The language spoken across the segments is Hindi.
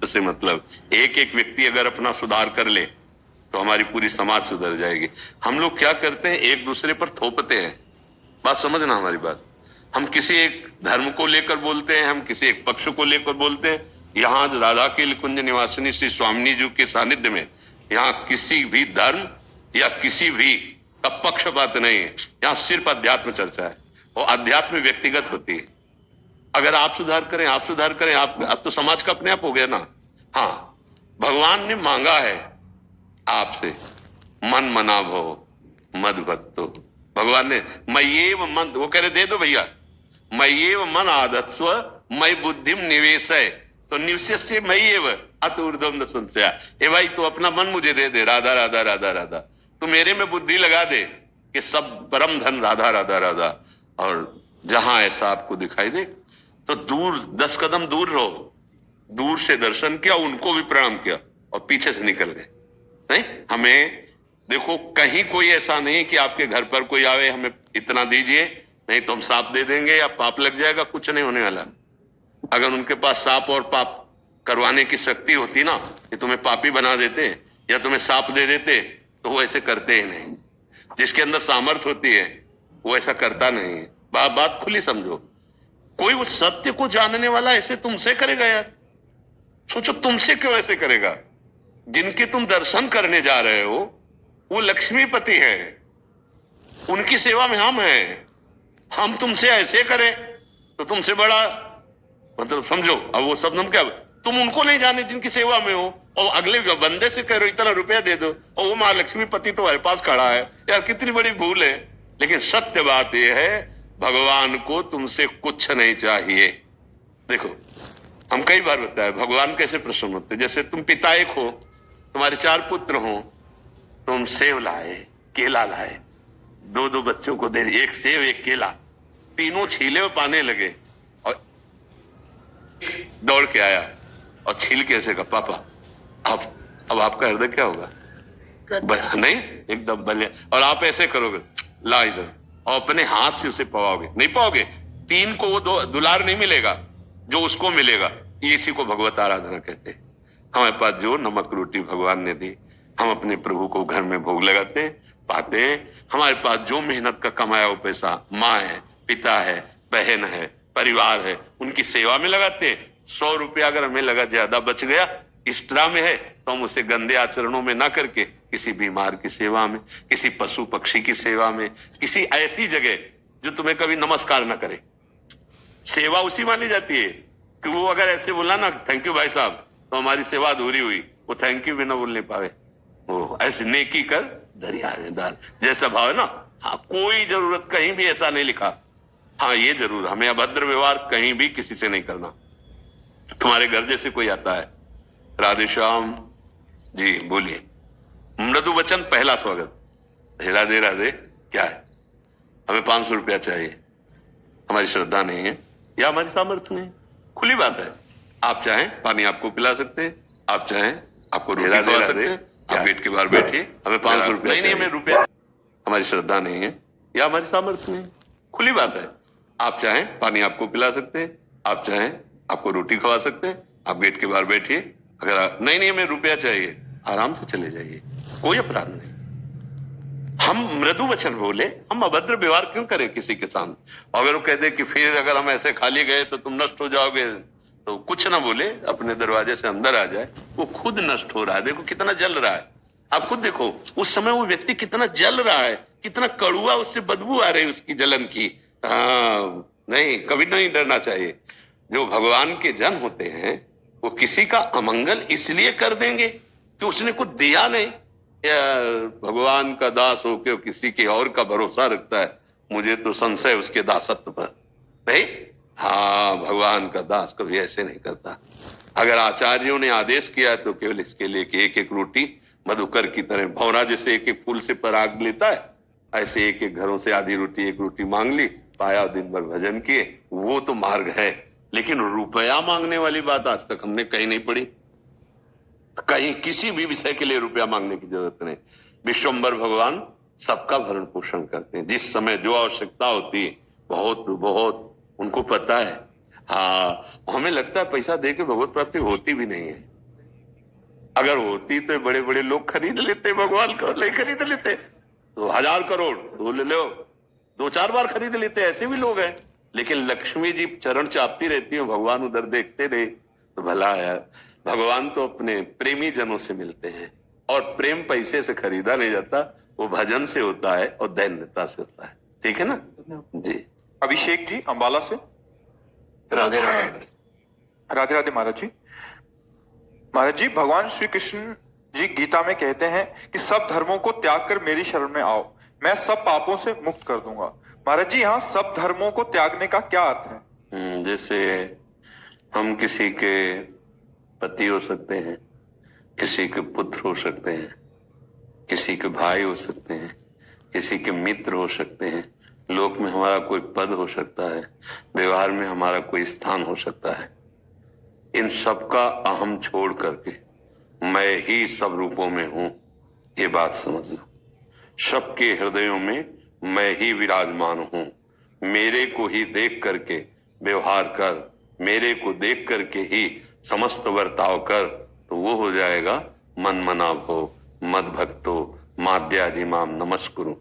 व्यक्तित्व से मतलब। एक एक व्यक्ति अगर अपना सुधार कर ले तो हमारी पूरी समाज सुधर जाएगी। हम लोग क्या करते हैं, एक दूसरे पर थोपते हैं। बात समझना हमारी बात। हम किसी एक धर्म को लेकर बोलते हैं, हम किसी एक पक्ष को लेकर बोलते हैं। यहाँ राधा के कुंज निवासिनी श्री स्वामिनी जी के सानिध्य में यहाँ किसी भी धर्म या किसी भी का पक्षपात नहीं है। यहाँ सिर्फ अध्यात्म चर्चा है और अध्यात्म व्यक्तिगत होती है। अगर आप सुधार करें, आप सुधार करें, आप तो समाज का अपने आप हो गया ना। हाँ, भगवान ने मांगा है आपसे, मन मना भो मद भक्तो। भगवान ने मय्येव मन, वो कह रहे दे दो भैया, मय्येव मन आदत्स्व मयि बुद्धिम निवेशय। तो निवेश मय्येव अत ऊर्ध्वं न संशया। ए भाई तू अपना मन मुझे दे दे, राधा राधा राधा राधा। तू मेरे में बुद्धि लगा दे कि सब परम धन राधा राधा राधा। और जहां ऐसा आपको दिखाई दे तो दूर 10 कदम दूर रहो। दूर से दर्शन किया, उनको भी प्रणाम किया और पीछे से निकल गए। नहीं, हमें देखो कहीं कोई ऐसा नहीं कि आपके घर पर कोई आवे हमें इतना दीजिए, नहीं तो हम सांप दे देंगे या पाप लग जाएगा। कुछ नहीं होने वाला। अगर उनके पास सांप और पाप करवाने की शक्ति होती ना, कि तुम्हें पापी बना देते या तुम्हें सांप दे देते, तो वो ऐसे करते ही नहीं। जिसके अंदर सामर्थ्य होती है वो ऐसा करता नहीं है। बात खुली समझो। कोई उस सत्य को जानने वाला ऐसे तुमसे करेगा यार? सोचो तुमसे क्यों ऐसे करेगा? जिनके तुम दर्शन करने जा रहे हो वो लक्ष्मीपति है, उनकी सेवा में हम हैं। हम तुमसे ऐसे करें तो तुमसे बड़ा मतलब समझो। अब वो शब्द क्या, तुम उनको नहीं जाने जिनकी सेवा में हो और अगले बंदे से कह रहे हो इतना रुपया दे दो और वो महालक्ष्मीपति तुम्हारे पास खड़ा है। यार कितनी बड़ी भूल है। लेकिन सत्य बात यह है, भगवान को तुमसे कुछ नहीं चाहिए। देखो हम कई बार बताया भगवान कैसे प्रसन्न होते। जैसे तुम पिता एक हो, तुम्हारे 4 पुत्र हो, तुम सेव लाए, केला लाए, 2-2 बच्चों को दे, एक सेव एक केला, तीनों छीले और पाने लगे और दौड़ के आया और छील के ऐसे कहा पापा। अब आपका हृदय क्या होगा? नहीं, एकदम बलिया। और आप ऐसे करोगे, ला इधर, और अपने हाथ से उसे पवाओगे। नहीं पाओगे, 3 को वो दुलार नहीं मिलेगा जो उसको मिलेगा। इसी को भगवत आराधना कहते हैं। हमारे पास जो नमक रोटी भगवान ने दी, हम अपने प्रभु को घर में भोग लगाते हैं, पाते हैं। हमारे पास जो मेहनत का कमाया वो पैसा माँ है, पिता है, बहन है, परिवार है, उनकी सेवा में लगाते हैं। 100 रुपया अगर हमें लगा ज्यादा बच गया एक्स्ट्रा में है तो हम उसे गंदे आचरणों में ना करके किसी बीमार की सेवा में, किसी पशु पक्षी की सेवा में, किसी ऐसी जगह जो तुम्हें कभी नमस्कार ना करे, सेवा उसी मानी जाती है। कि वो अगर ऐसे बोला ना थैंक यू भाई साहब, तो हमारी सेवा अधूरी हुई। वो थैंक यू भी ना बोलने पावे। वो ऐसे नेकी कर दरियादार जैसा भाव है ना। हाँ, कोई जरूरत कहीं भी ऐसा नहीं लिखा। हाँ ये जरूर, हमें अभद्र व्यवहार कहीं भी किसी से नहीं करना। तुम्हारे घर जैसे कोई आता है, राधे श्याम जी बोलिए, मृदु वचन पहला स्वागत, राधे राधे, क्या है, हमें 500 रुपया चाहिए, हमारी श्रद्धा नहीं है या हमारी सामर्थ्य नहीं। खुली बात है। आप चाहें पानी आपको पिला सकते हैं, आप चाहें आपको रोटी खिला सकते हैं। आप गेट के बाहर बैठिए, हमें 500 रुपया नहीं, हमें रुपया, हमारी श्रद्धा नहीं है या हमारी सामर्थ्य नहीं। खुली बात है। आप चाहें पानी आपको पिला सकते हैं, आप चाहें आपको रोटी खवा सकते हैं। आप गेट के बाहर बैठिए। अगर नहीं हमें रुपया चाहिए, आराम से चले जाइए, कोई अपराध नहीं। हम मृदु वचन बोले, हम अभद्र व्यवहार क्यों करें किसी के सामने? अगर वो कहते कि फिर अगर हम ऐसे खाली गए तो तुम नष्ट हो जाओगे, तो कुछ ना बोले, अपने दरवाजे से अंदर आ जाए। वो खुद नष्ट हो रहा है। देखो कितना जल रहा है। आप खुद देखो उस समय वो व्यक्ति कितना जल रहा है, कितना कड़ुआ उससे बदबू आ रही है उसकी जलन की। हाँ नहीं, कभी नहीं डरना चाहिए। जो भगवान के जन होते हैं वो किसी का अमंगल इसलिए कर देंगे कि उसने कुछ दिया नहीं। यार भगवान का दास होके किसी के और का भरोसा रखता है, मुझे तो संशय उसके दासत्व पर। नहीं, हाँ भगवान का दास कभी ऐसे नहीं करता। अगर आचार्यों ने आदेश किया है तो केवल इसके लिए कि एक एक रोटी मधुकर की तरह, भौरा जैसे एक एक फूल से पराग लेता है, ऐसे एक एक घरों से आधी रोटी एक रोटी मांग ली, पाया, दिन भर भजन किए, वो तो मार्ग है। लेकिन रुपया मांगने वाली बात आज तक हमने कहीं नहीं पढ़ी। कहीं किसी भी विषय के लिए रुपया मांगने की जरूरत नहीं। विश्वम्भर भगवान सबका भरण पोषण करते हैं। जिस समय जो आवश्यकता होती है, बहुत बहुत उनको पता है। हाँ, हमें लगता है पैसा दे के भगवत प्राप्ति होती भी नहीं है। अगर होती तो बड़े बड़े लोग खरीद लेते भगवान को, नहीं खरीद लेते तो 1000 करोड़ तो ले लो, 2-4 बार खरीद लेते, ऐसे भी लोग हैं। लेकिन लक्ष्मी जी चरण चापती रहती है, भगवान उधर देखते रहे तो भला यार। भगवान तो अपने प्रेमी जनों से मिलते हैं, और प्रेम पैसे से खरीदा नहीं जाता, वो भजन से होता है और दैन्यता से होता है। ठीक है ना जी। अभिषेक जी अंबाला से। राधे राधे। राधे राधे महाराज जी। महाराज जी, भगवान श्री कृष्ण जी गीता में कहते हैं कि सब धर्मों को त्याग कर मेरी शरण में आओ, मैं सब पापों से मुक्त कर दूंगा। महाराज जी, यहाँ सब धर्मों को त्यागने का क्या अर्थ है? जैसे हम किसी के पति हो सकते हैं, किसी के पुत्र हो सकते हैं, किसी के भाई हो सकते हैं, किसी के मित्र हो सकते हैं, लोक में हमारा कोई पद हो सकता है, व्यवहार में हमारा कोई स्थान हो सकता है। इन सब का अहम छोड़ करके मैं ही सब रूपों में हूं, ये बात समझ लो। सबके हृदयों में मैं ही विराजमान हूं। मेरे को ही देख करके व्यवहार कर, मेरे को देख करके ही समस्त बर्ताव कर, तो वो हो जाएगा मन मना भो मद भक्तो माद्याजिमाम नमस्कुरु।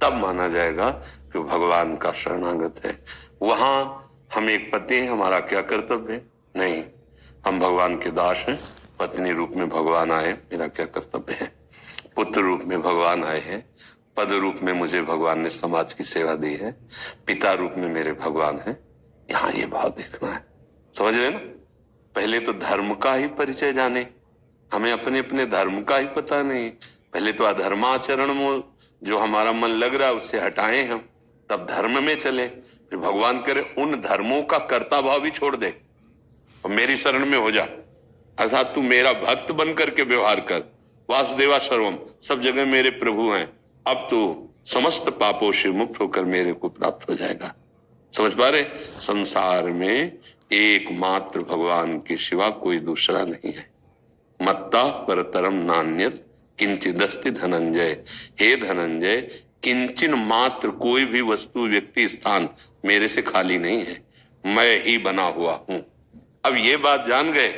तब माना जाएगा कि भगवान का शरणागत है। वहां हम एक पति हैं, हमारा क्या कर्तव्य है? नहीं, हम भगवान के दास हैं। पत्नी रूप में भगवान आए, मेरा क्या कर्तव्य है? पुत्र रूप में भगवान आए हैं, पद रूप में मुझे भगवान ने समाज की सेवा दी है, पिता रूप में मेरे भगवान है। यहाँ ये भाव देखना है, समझ रहे ना? पहले तो धर्म का ही परिचय जाने, हमें अपने अपने धर्म का ही पता नहीं। पहले तो अधर्माचरण में जो हमारा मन लग रहा है उससे हटाएं हम, तब धर्म में चले। फिर भगवान करे उन धर्मों का कर्ता भाव भी छोड़ दे और मेरी शरण में हो जा, अर्थात तू मेरा भक्त बन करके व्यवहार कर। वासुदेवा सर्वम, सब जगह मेरे प्रभु हैं। अब तू समस्त पापों से मुक्त होकर मेरे को प्राप्त हो जाएगा। समझ पा रहे? संसार में एकमात्र भगवान के सिवा कोई दूसरा नहीं है। मत्ता परतरम नान्यत किंचिदस्ति धनंजय। हे धनंजय, किंचन मात्र कोई भी वस्तु, व्यक्ति, स्थान मेरे से खाली नहीं है, मैं ही बना हुआ हूं। अब ये बात जान गए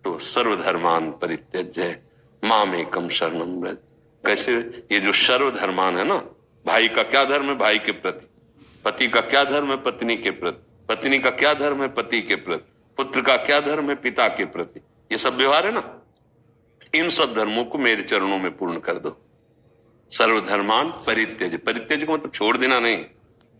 तो सर्वधर्मान परित्यज्य मामेकम शरणम व्रज। कैसे? ये जो सर्वधर्मान है ना, भाई का क्या धर्म है? भाई के प्रति। पति का क्या धर्म है? पत्नी के प्रति। पत्नी का क्या धर्म है? पति के प्रति। पुत्र का क्या धर्म है? पिता के प्रति। ये सब व्यवहार है ना, इन सब धर्मों को मेरे चरणों में पूर्ण कर दो। सर्वधर्मान परित्यज, परित्यज को मतलब छोड़ देना नहीं,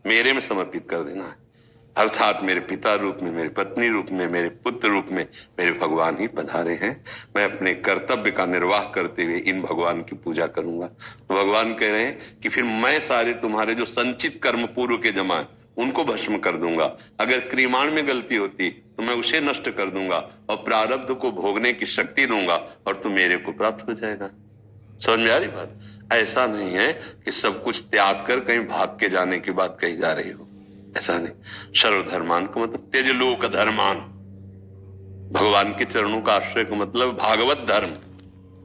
मेरे में समर्पित कर देना है। अर्थात मेरे पिता रूप में, मेरे पत्नी रूप में, मेरे पुत्र रूप में मेरे भगवान ही पधारे हैं। मैं अपने कर्तव्य का निर्वाह करते हुए इन भगवान की पूजा करूंगा। तो भगवान कह रहे हैं कि फिर मैं सारे तुम्हारे जो संचित कर्म पूर्व के जमा है उनको भस्म कर दूंगा। अगर क्रियाण में गलती होती तो मैं उसे नष्ट कर दूंगा और प्रारब्ध को भोगने की शक्ति दूंगा और तू मेरे को प्राप्त हो जाएगा। समझ में आ रही बात? ऐसा नहीं है कि सब कुछ त्याग कर कहीं भाग के जाने की बात कही जा रही हो, ऐसा नहीं। सर्वधर्मान का मतलब त्यज लोक धर्मान, भगवान के चरणों का आश्रय का मतलब भागवत धर्म।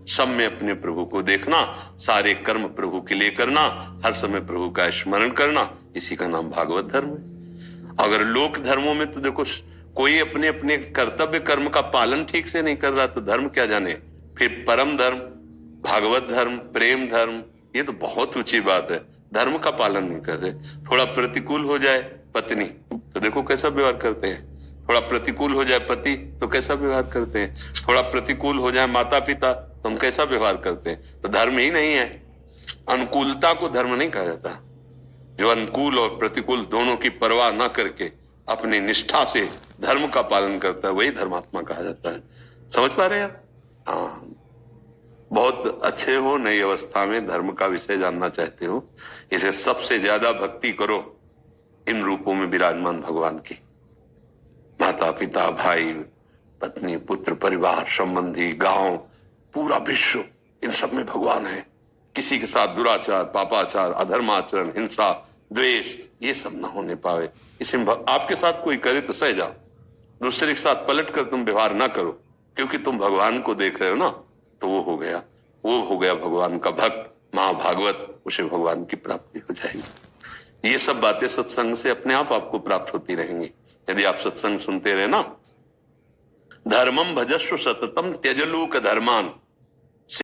सब में अपने प्रभु को देखना, सारे कर्म प्रभु के लिए करना, हर समय प्रभु का स्मरण करना, इसी का नाम भागवत धर्म है। अगर लोक धर्मों में तो देखो कोई अपने अपने कर्तव्य कर्म का पालन ठीक से नहीं कर रहा तो धर्म क्या जाने। फिर परम धर्म, भागवत धर्म, प्रेम धर्म, ये तो बहुत ऊंची बात है। धर्म का पालन नहीं कर रहे। थोड़ा प्रतिकूल हो जाए पत्नी तो देखो कैसा व्यवहार करते हैं, थोड़ा प्रतिकूल हो जाए पति तो कैसा व्यवहार करते हैं, थोड़ा प्रतिकूल हो जाए माता पिता तो हम कैसा व्यवहार करते हैं। तो धर्म ही नहीं है। अनुकूलता को धर्म नहीं कहा जाता। जो अनुकूल और प्रतिकूल दोनों की परवाह ना करके अपनी निष्ठा से धर्म का पालन करता है वही धर्मात्मा कहा जाता है। समझ पा रहे हैं आप? हाँ, बहुत अच्छे हो, नई अवस्था में धर्म का विषय जानना चाहते हो, इसे सबसे ज्यादा भक्ति करो इन रूपों में विराजमान भगवान की। माता पिता, भाई, पत्नी, पुत्र, परिवार, संबंधी, गांव, पूरा विश्व, इन सब में भगवान है। किसी के साथ दुराचार, पापाचार, अधर्माचरण, हिंसा, द्वेष, ये सब ना होने पावे। इसमें आपके साथ कोई करे तो सह जाओ, दूसरे के साथ पलट कर तुम व्यवहार ना करो, क्योंकि तुम भगवान को देख रहे हो ना, तो वो हो गया भगवान का भक्त, महाभागवत, उसे भगवान की प्राप्ति हो जाएगी। ये सब बातें सत्संग से अपने आप आपको प्राप्त होती रहेंगी यदि आप सत्संग सुनते रहे ना। धर्मम भजस्व सततम त्यज लोक धर्मान,